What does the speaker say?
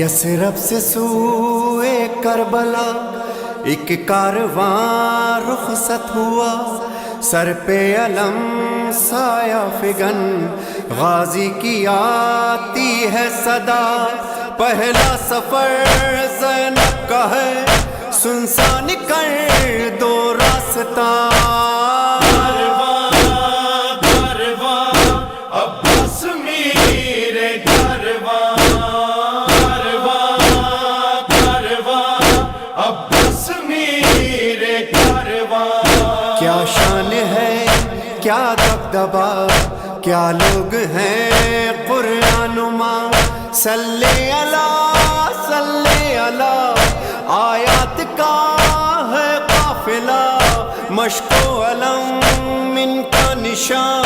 یثرب سے سوئے کربلا ایک کارواں رخصت ہوا، سر پہ علم سایہ فگن غازی کی آتی ہے صدا۔ پہلا سفر زینب کا ہے، سنسان کر دو راستہ۔ کیا شان ہے، کیا دبدبا، کیا لوگ ہیں قرآن نما۔ صلی اللہ صلی اللہ، آیات کا ہے قافلہ، مشق و علم ان کا نشان۔